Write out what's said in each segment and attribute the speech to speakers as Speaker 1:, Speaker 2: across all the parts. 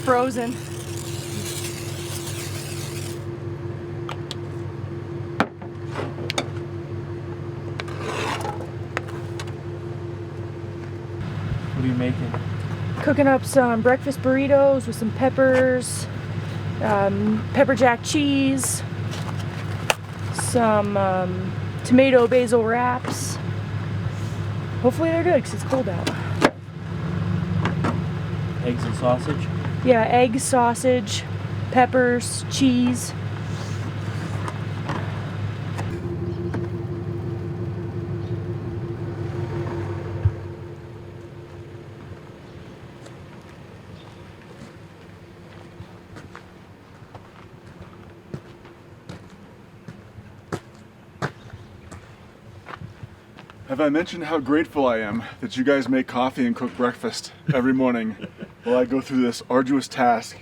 Speaker 1: Frozen.
Speaker 2: What are you making?
Speaker 1: Cooking up some breakfast burritos with some peppers, pepper jack cheese, some tomato basil wraps. Hopefully they're good because it's cold out.
Speaker 2: Eggs and sausage?
Speaker 1: Yeah, eggs, sausage, peppers, cheese.
Speaker 3: Have I mentioned how grateful I am that you guys make coffee and cook breakfast every morning while I go through this arduous task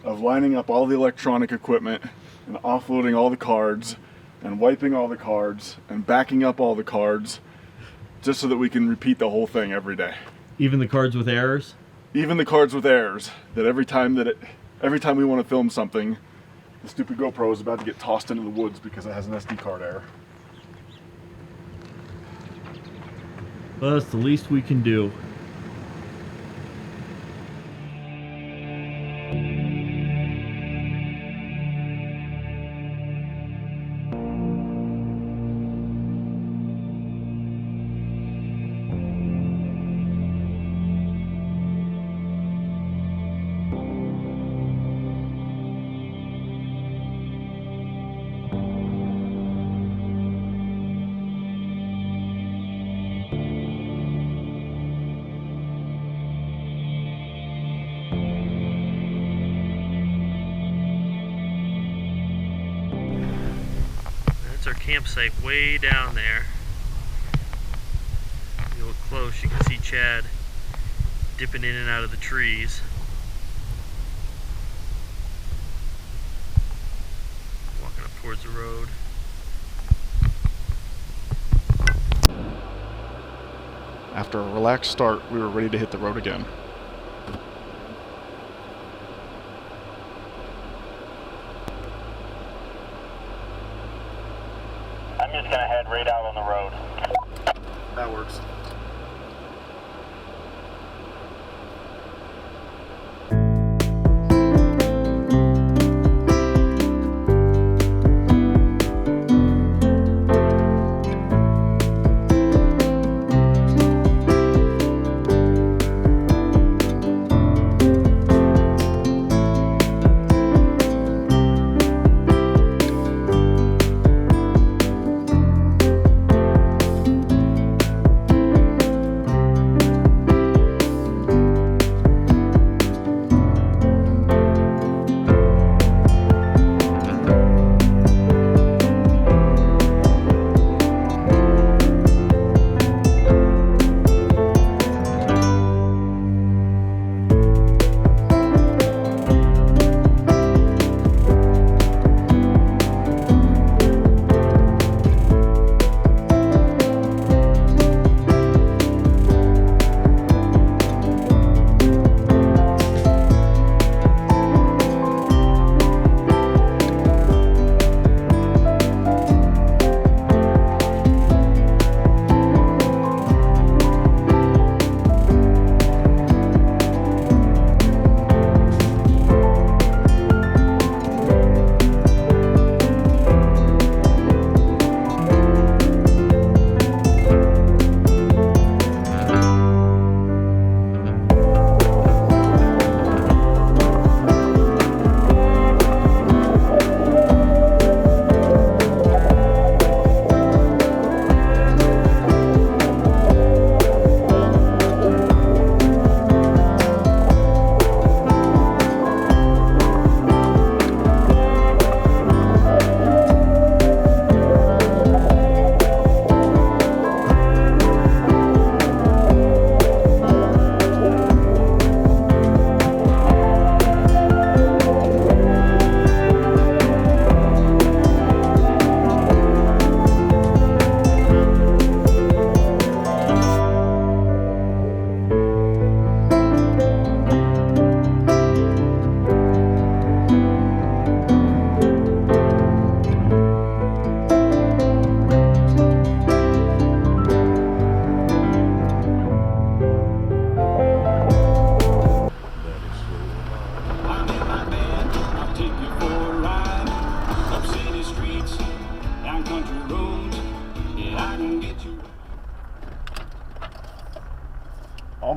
Speaker 3: of lining up all the electronic equipment and offloading all the cards and wiping all the cards and backing up all the cards just so that we can repeat the whole thing every day.
Speaker 2: Even the cards with errors?
Speaker 3: Even the cards with errors, that every time we want to film something, the stupid GoPro is about to get tossed into the woods because it has an SD card error.
Speaker 2: Well, that's the least we can do. That's our campsite way down there. If you look close, you can see Chad dipping in and out of the trees. Walking up towards the road.
Speaker 3: After a relaxed start, we were ready to hit the road again.
Speaker 4: I'm just gonna head right out on the road.
Speaker 3: That works.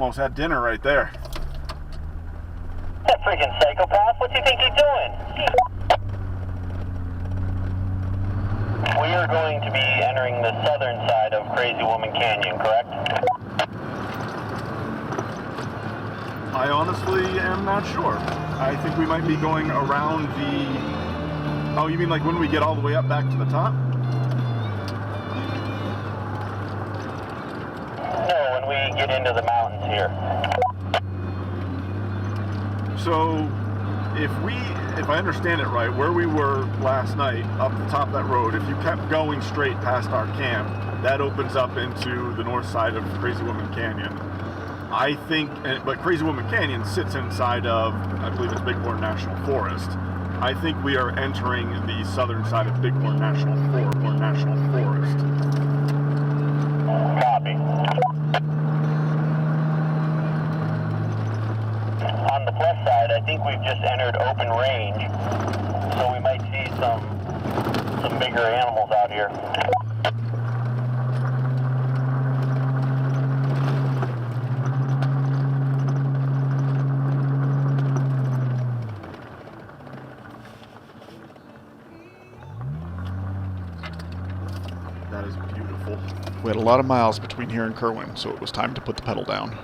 Speaker 3: almost had dinner right there.
Speaker 4: That freaking psychopath, what do you think he's doing? We are going to be entering the southern side of Crazy Woman Canyon, correct?
Speaker 3: I honestly am not sure. I think we might be going around the... Oh, you mean like when we get all the way up back to the top?
Speaker 4: No, when we get into the mountains here.
Speaker 3: So, if I understand it right, where we were last night, up the top of that road, if you kept going straight past our camp, that opens up into the north side of Crazy Woman Canyon. I think, but Crazy Woman Canyon sits inside of, I believe it's Bighorn National Forest. I think we are entering the southern side of Bighorn National Forest.
Speaker 4: Copy. On the plus side, I think we've just entered open range, so we might see some bigger animals out here.
Speaker 3: That is beautiful. We had a lot of miles between here and Kerwin, so it was time to put the pedal down.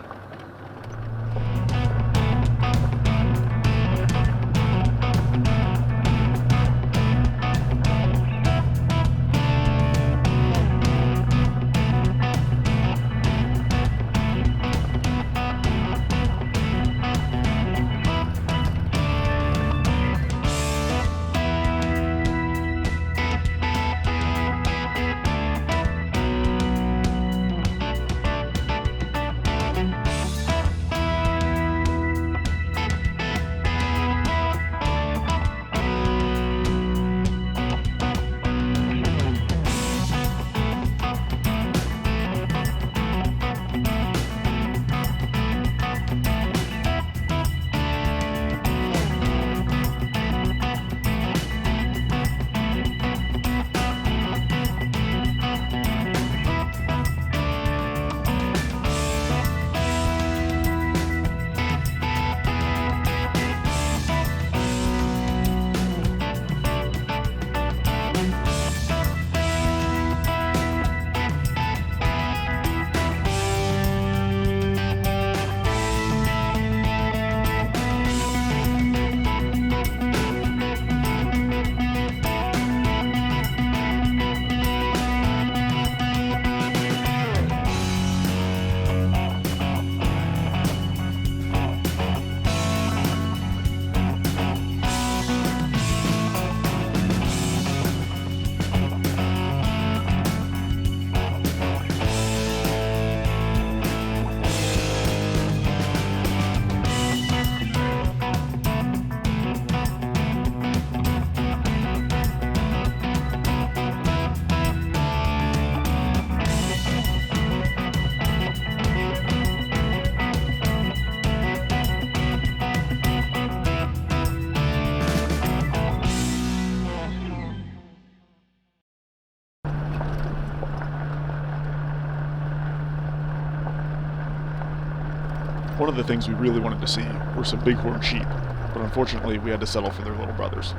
Speaker 3: One of the things we really wanted to see were some bighorn sheep, but unfortunately we had to settle for their little brothers,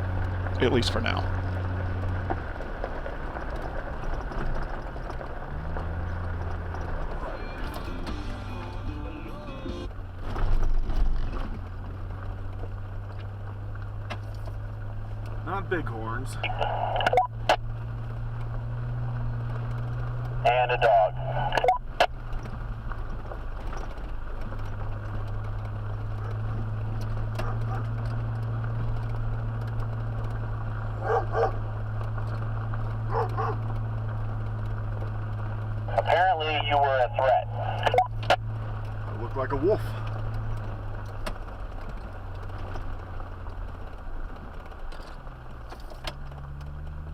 Speaker 3: at least for now. Not bighorns.
Speaker 4: And a dog. Apparently you were a threat.
Speaker 3: I look like a wolf.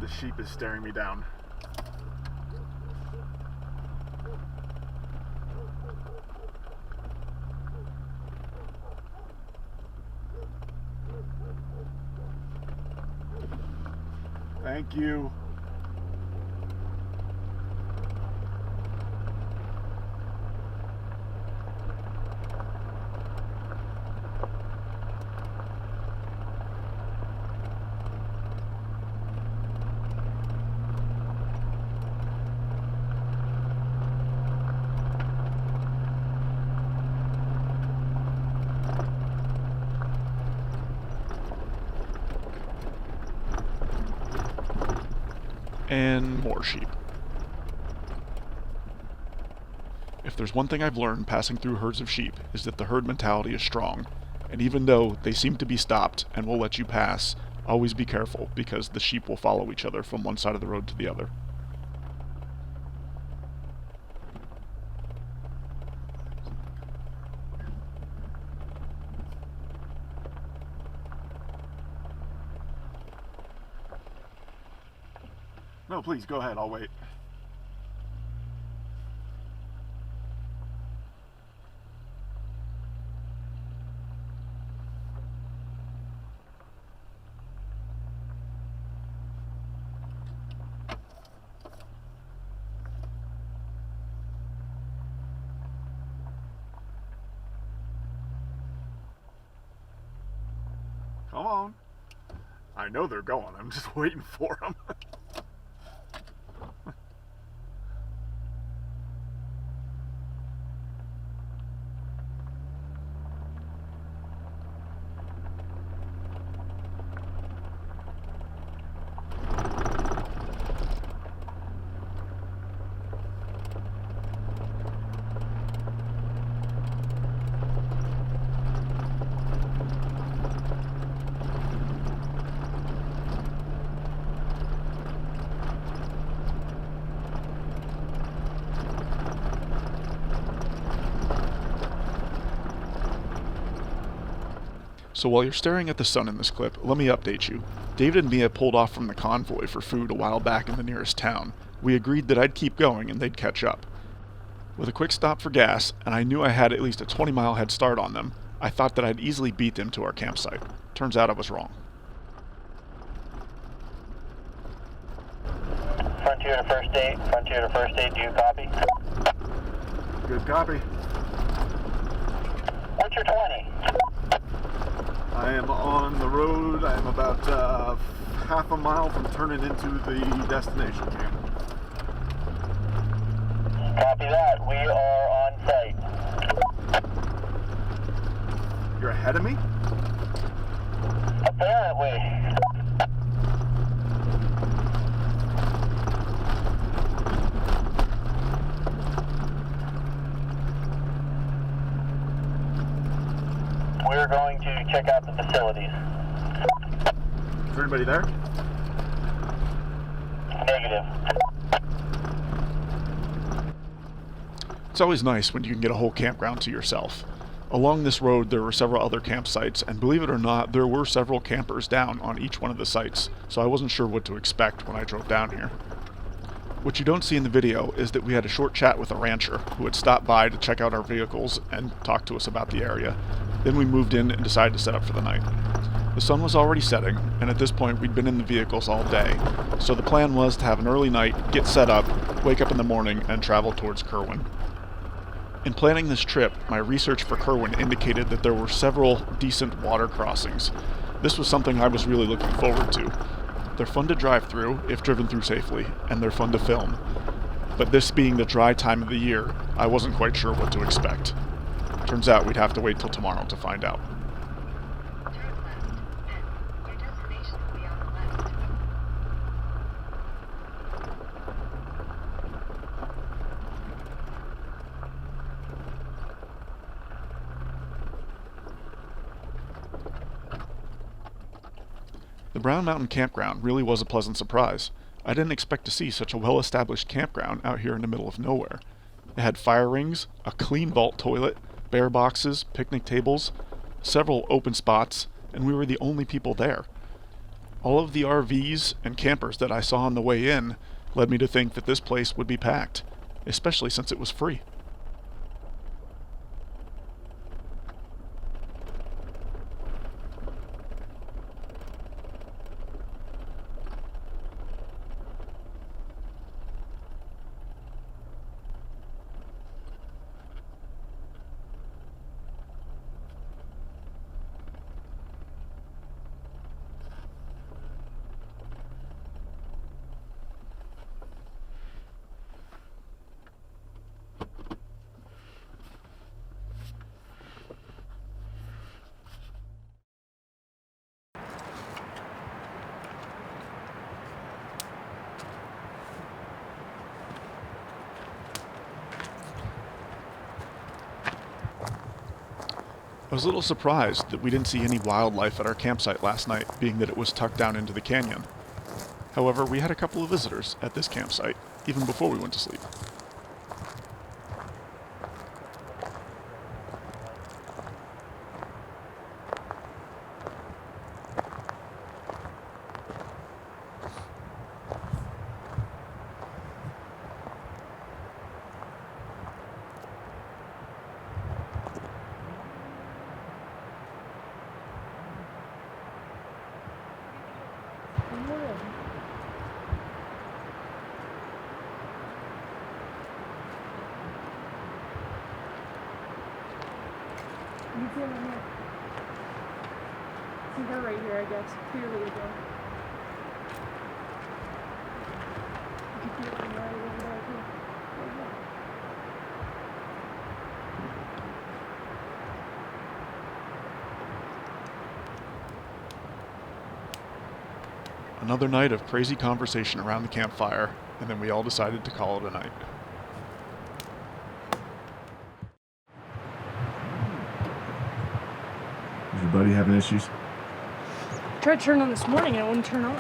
Speaker 3: The sheep is staring me down. Thank you.
Speaker 5: And more sheep. If there's one thing I've learned passing through herds of sheep, is that the herd mentality is strong. And even though they seem to be stopped and will let you pass, always be careful, because the sheep will follow each other from one side of the road to the other. No, please, go ahead, I'll wait. Come on. I know they're going, I'm just waiting for them. So while you're staring at the sun in this clip, let me update you. David and Mia pulled off from the convoy for food a while back in the nearest town. We agreed that I'd keep going and they'd catch up. With a quick stop for gas, and I knew I had at least a 20-mile head start on them, I thought that I'd easily beat them to our campsite. Turns out I was wrong.
Speaker 4: Frontier to first aid, do you copy?
Speaker 3: Good copy.
Speaker 4: What's your 20?
Speaker 3: I am on the road. I am about half a mile from turning into the destination camp.
Speaker 4: Copy that. We are on site.
Speaker 3: You're ahead of me?
Speaker 4: Apparently. We're going to check out the facilities.
Speaker 3: Is everybody there?
Speaker 4: Negative.
Speaker 5: It's always nice when you can get a whole campground to yourself. Along this road there were several other campsites, and believe it or not, there were several campers down on each one of the sites, so I wasn't sure what to expect when I drove down here. What you don't see in the video is that we had a short chat with a rancher who had stopped by to check out our vehicles and talk to us about the area. Then we moved in and decided to set up for the night. The sun was already setting, and at this point we'd been in the vehicles all day, so the plan was to have an early night, get set up, wake up in the morning, and travel towards Kerwin. In planning this trip, my research for Kerwin indicated that there were several decent water crossings. This was something I was really looking forward to. They're fun to drive through, if driven through safely, and they're fun to film. But this being the dry time of the year, I wasn't quite sure what to expect. Turns out we'd have to wait till tomorrow to find out. The Brown Mountain Campground really was a pleasant surprise. I didn't expect to see such a well-established campground out here in the middle of nowhere. It had fire rings, a clean vault toilet, bear boxes, picnic tables, several open spots, and we were the only people there. All of the RVs and campers that I saw on the way in led me to think that this place would be packed, especially since it was free. was a little surprised that we didn't see any wildlife at our campsite last night, being that it was tucked down into the canyon. However, we had a couple of visitors at this campsite, even before we went to sleep.
Speaker 1: You see her here. See her right here, I guess. Clearly again. You can feel it right over there too. Right there.
Speaker 5: Another night of crazy conversation around the campfire, and then we all decided to call it a night.
Speaker 3: Is your buddy having issues?
Speaker 1: Tried to turn on this morning and it wouldn't turn on.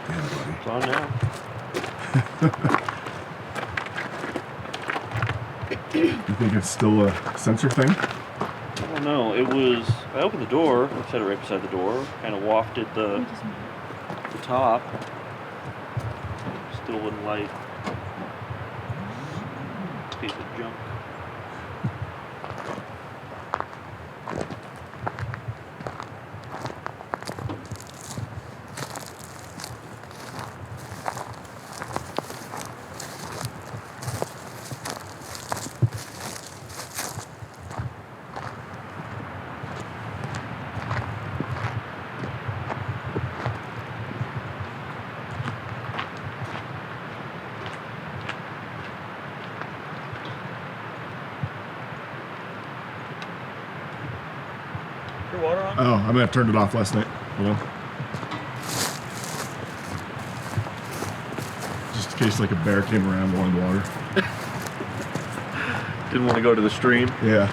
Speaker 3: Damn, buddy.
Speaker 2: It's on now.
Speaker 3: You think it's still a sensor thing?
Speaker 2: I don't know. It was. I opened the door. I set it right beside the door. Kind of wafted the top. Still wouldn't light. Piece of junk. Your water on?
Speaker 3: Oh, I may have turned it off last night. Hold on. Just in case like a bear came around wanting water.
Speaker 2: Didn't want to go to the stream.
Speaker 3: Yeah.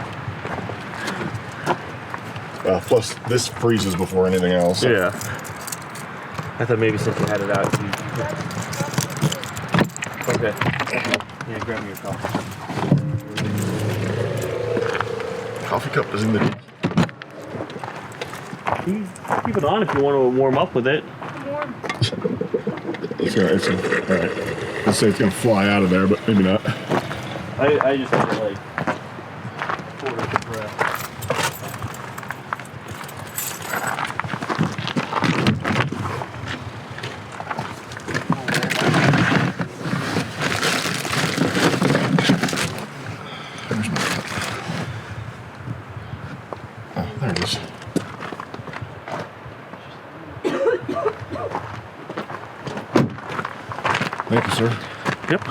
Speaker 3: Plus, this freezes before anything else. So.
Speaker 2: Yeah. I thought maybe since you had it out, you... Okay. Yeah, grab me your coffee.
Speaker 3: Coffee cup is in the...
Speaker 2: Keep it on if you want to warm up with it.
Speaker 1: Warm.
Speaker 3: It's all right. Let's say it's gonna fly out of there, but maybe not.
Speaker 2: I just had it like quarter of the breath.
Speaker 3: There's my cup. Oh, there it is. Thank you, sir.
Speaker 2: Yep.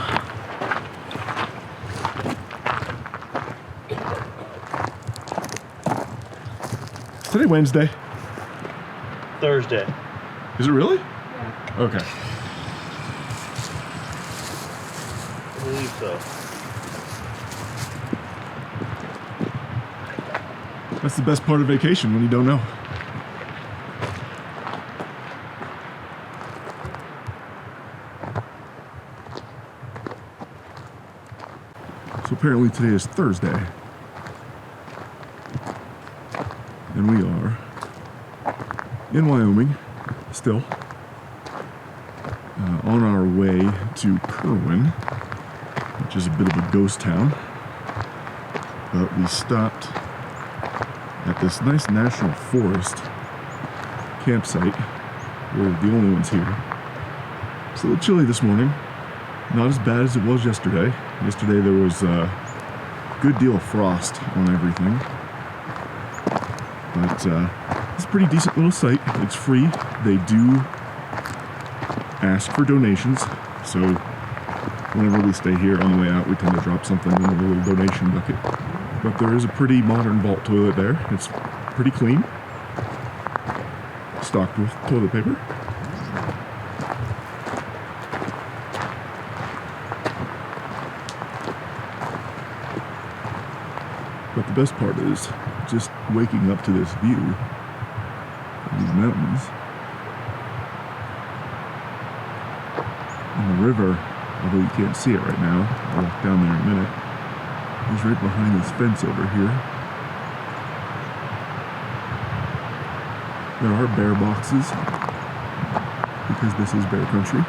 Speaker 3: Today Wednesday.
Speaker 2: Thursday.
Speaker 3: Is it really?
Speaker 1: Yeah.
Speaker 3: Okay.
Speaker 2: I believe so.
Speaker 3: That's the best part of vacation, when you don't know. So apparently today is Thursday. And we are in Wyoming, still. On our way to Kerwin, which is a bit of a ghost town. But we stopped at this nice national forest campsite. We're the only ones here. It's a little chilly this morning. Not as bad as it was yesterday. Yesterday there was a good deal of frost on everything. But it's a pretty decent little site. It's free. They do ask for donations. So whenever we stay here on the way out, we tend to drop something in the little donation bucket. But there is a pretty modern vault toilet there. It's pretty clean. Stocked with toilet paper. But the best part is just waking up to this view of these mountains. And the river, although you can't see it right now, I'll walk down there in a minute, is right behind this fence over here. There are bear boxes, because this is bear country.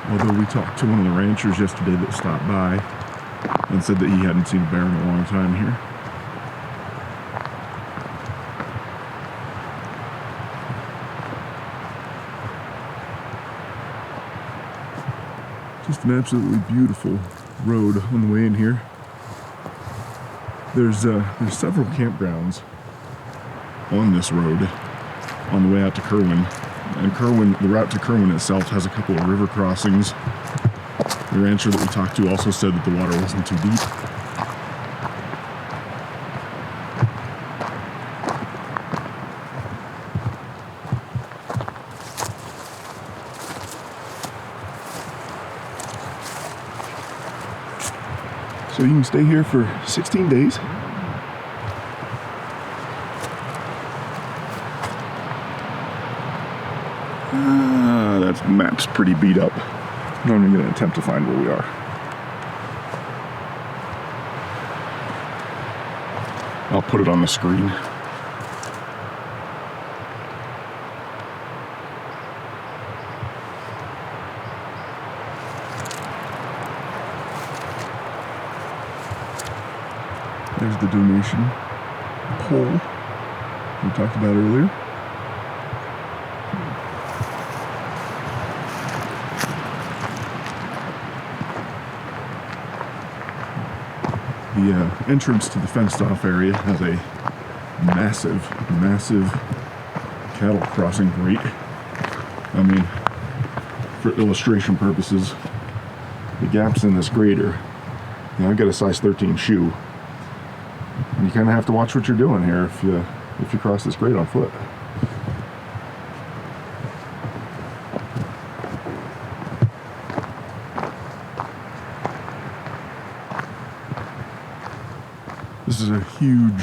Speaker 3: Although we talked to one of the ranchers yesterday that stopped by and said that he hadn't seen a bear in a long time here. Just an absolutely beautiful road on the way in here. There's several campgrounds on this road on the way out to Kerwin. And Kerwin, the route to Kerwin itself has a couple of river crossings. The rancher that we talked to also said that the water wasn't too deep. So you can stay here for 16 days. That map's pretty beat up. I'm not even going to attempt to find where we are. I'll put it on the screen. There's the donation pole we talked about earlier. The entrance to the fenced-off area has a massive cattle crossing grate. I mean, for illustration purposes, the gaps in this grate are, I've got a size 13 shoe. And you kind of have to watch what you're doing here if you cross this grate on foot. This is a huge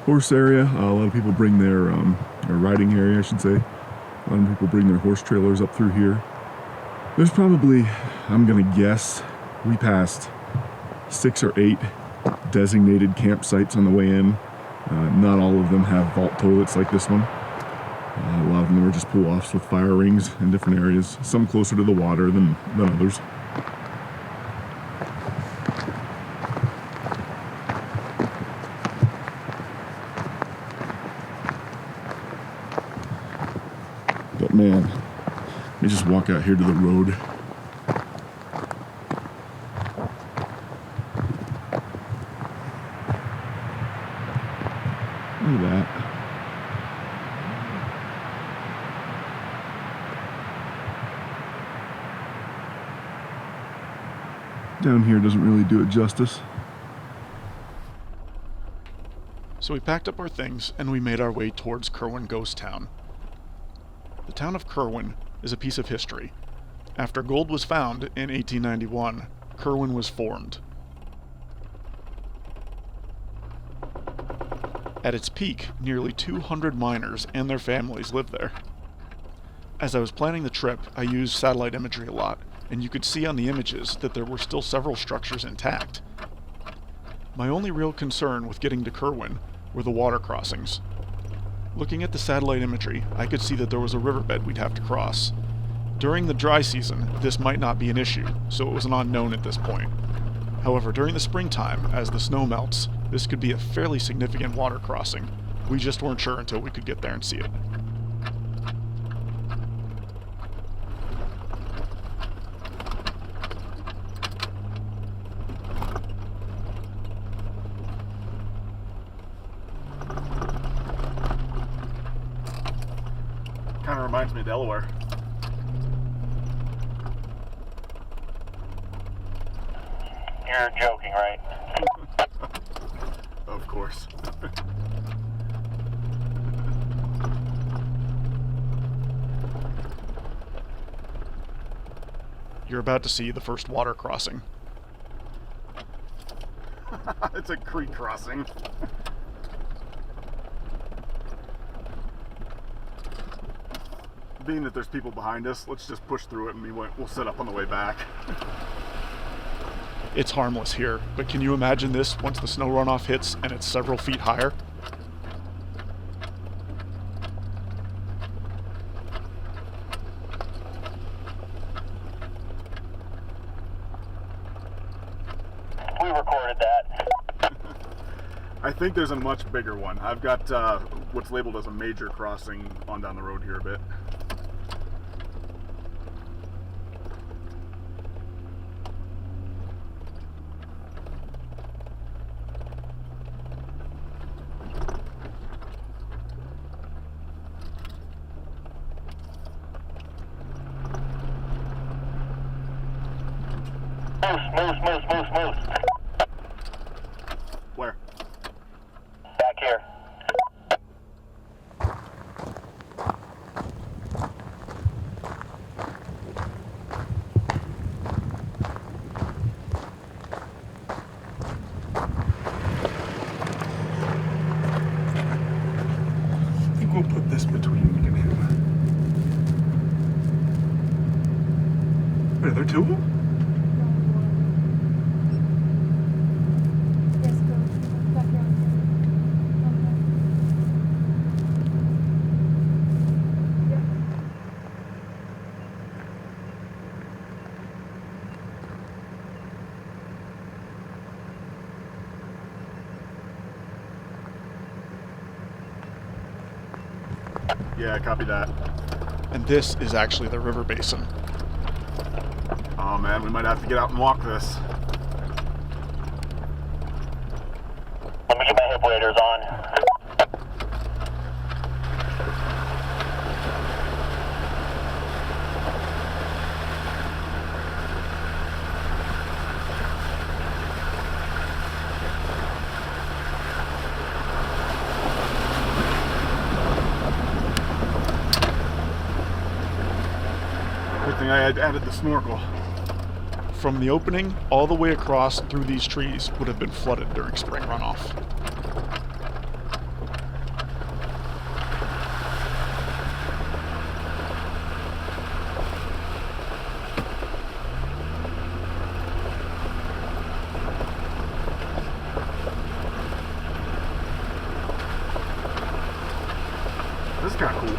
Speaker 3: horse area. A lot of people bring their riding area, I should say. A lot of people bring their horse trailers up through here. There's probably, I'm gonna guess, we passed 6 or 8 designated campsites on the way in. Not all of them have vault toilets like this one. A lot of them are just pull-offs with fire rings in different areas. Some closer to the water than others. But man, let me just walk out here to the road. Look at that. Down here doesn't really do it justice.
Speaker 5: So we packed up our things and we made our way towards Kirwin Ghost Town. The town of Kerwin is a piece of history. After gold was found in 1891, Kerwin was formed. At its peak, nearly 200 miners and their families lived there. As I was planning the trip, I used satellite imagery a lot, and you could see on the images that there were still several structures intact. My only real concern with getting to Kerwin were the water crossings. Looking at the satellite imagery, I could see that there was a riverbed we'd have to cross. During the dry season, this might not be an issue, so it was an unknown at this point. However, during the springtime, as the snow melts, this could be a fairly significant water crossing. We just weren't sure until we could get there and see it.
Speaker 3: Kind of reminds me of Delaware.
Speaker 4: You're joking, right?
Speaker 3: Of course.
Speaker 5: You're about to see the first water crossing.
Speaker 3: It's a creek crossing. Being that there's people behind us, let's just push through it and we'll set up on the way back.
Speaker 5: It's harmless here, but can you imagine this once the snow runoff hits and it's several feet higher?
Speaker 4: We recorded that.
Speaker 3: I think there's a much bigger one. I've got what's labeled as a major crossing on down the road here a bit.
Speaker 4: Moose.
Speaker 3: Where?
Speaker 4: Back here.
Speaker 3: I think we'll put this between Nick and him. Wait, are there two of them? Yeah, copy that.
Speaker 5: And this is actually the river basin.
Speaker 3: Oh man, we might have to get out and walk this.
Speaker 4: Let me get my hip waders on.
Speaker 3: Good thing I had added the snorkel.
Speaker 5: From the opening all the way across through these trees would have been flooded during spring runoff.
Speaker 3: This is kind of cool.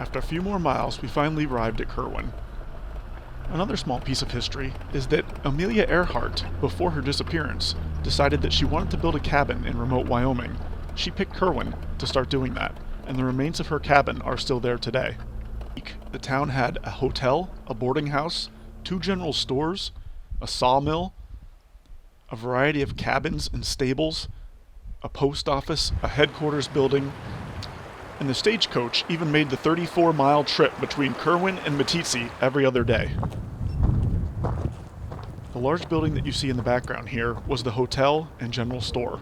Speaker 5: After a few more miles, we finally arrived at Kerwin. Another small piece of history is that Amelia Earhart, before her disappearance, decided that she wanted to build a cabin in remote Wyoming. She picked Kerwin to start doing that, and the remains of her cabin are still there today. The town had a hotel, a boarding house, 2 general stores, a sawmill, a variety of cabins and stables, a post office, a headquarters building, and the stagecoach even made the 34-mile trip between Kerwin and Meeteetse every other day. The large building that you see in the background here was the hotel and general store.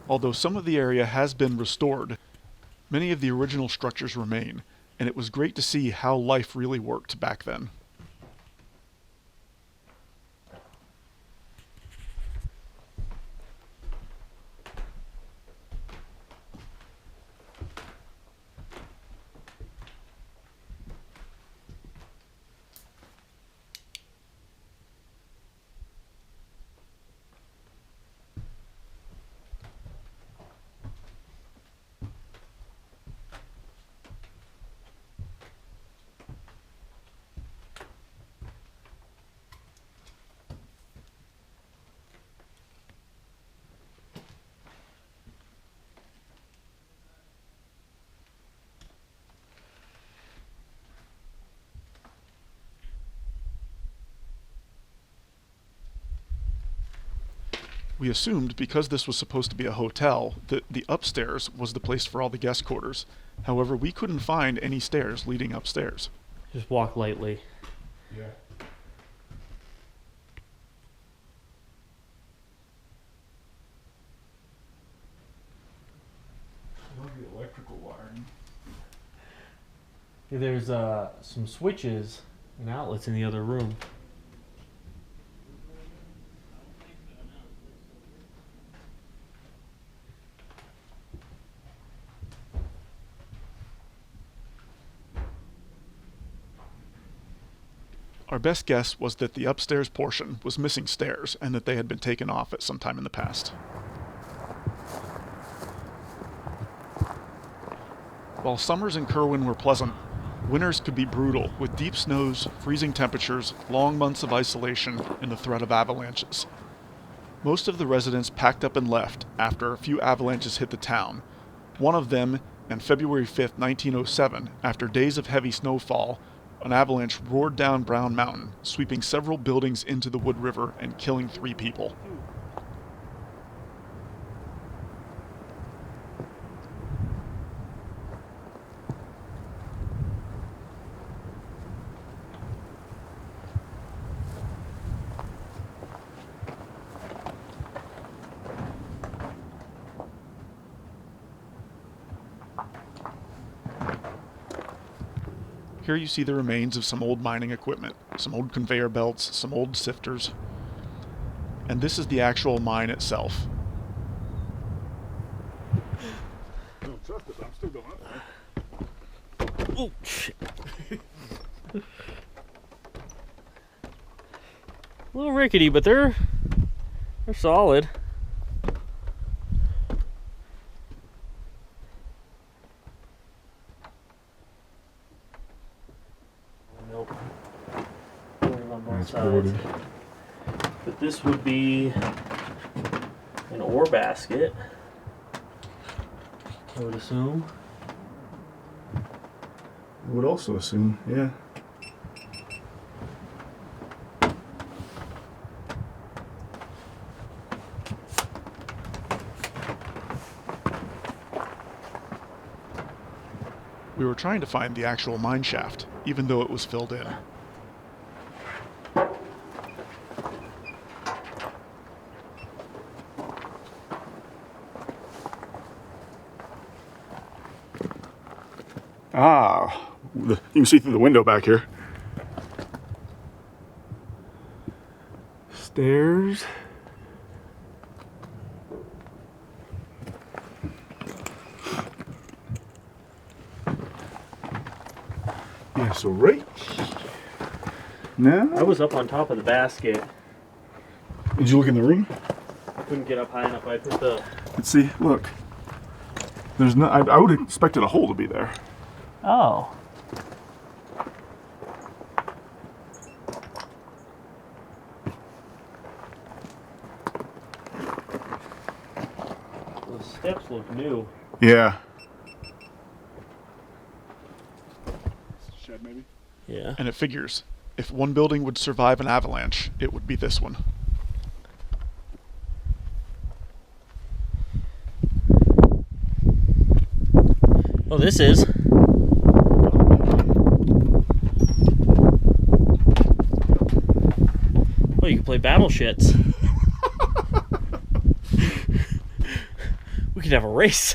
Speaker 5: Although some of the area has been restored, many of the original structures remain, and it was great to see how life really worked back then. We assumed because this was supposed to be a hotel that the upstairs was the place for all the guest quarters. However, we couldn't find any stairs leading upstairs.
Speaker 2: Just walk lightly.
Speaker 3: Yeah. I love the electrical wiring.
Speaker 2: There's some switches and outlets in the other room.
Speaker 5: Our best guess was that the upstairs portion was missing stairs and that they had been taken off at some time in the past. While summers in Kerwin were pleasant, winters could be brutal with deep snows, freezing temperatures, long months of isolation, and the threat of avalanches. Most of the residents packed up and left after a few avalanches hit the town. One of them, on February 5, 1907, after days of heavy snowfall, an avalanche roared down Brown Mountain, sweeping several buildings into the Wood River and killing 3 people. Here you see the remains of some old mining equipment, some old conveyor belts, some old sifters. And this is the actual mine itself.
Speaker 3: I don't trust it, but I'm still going up there.
Speaker 2: Oh, shit. A little rickety, but they're solid. Nope. On both sides. But this would be an ore basket, I would assume.
Speaker 3: I would also assume, yeah.
Speaker 5: We were trying to find the actual mine shaft, even though it was filled in.
Speaker 3: Ah, you can see through the window back here. Stairs. Yeah, so right now.
Speaker 2: I was up on top of the basket.
Speaker 3: Did you look in the room?
Speaker 2: I couldn't get up high enough. I put the...
Speaker 3: Let's see, look. There's no, I would have expected a hole to be there.
Speaker 2: Oh. Those steps look new.
Speaker 3: Yeah. Shed maybe?
Speaker 2: Yeah.
Speaker 5: And it figures, if one building would survive an avalanche, it would be this one.
Speaker 2: Oh, this is. Oh, you can play battle shits. We could have a race.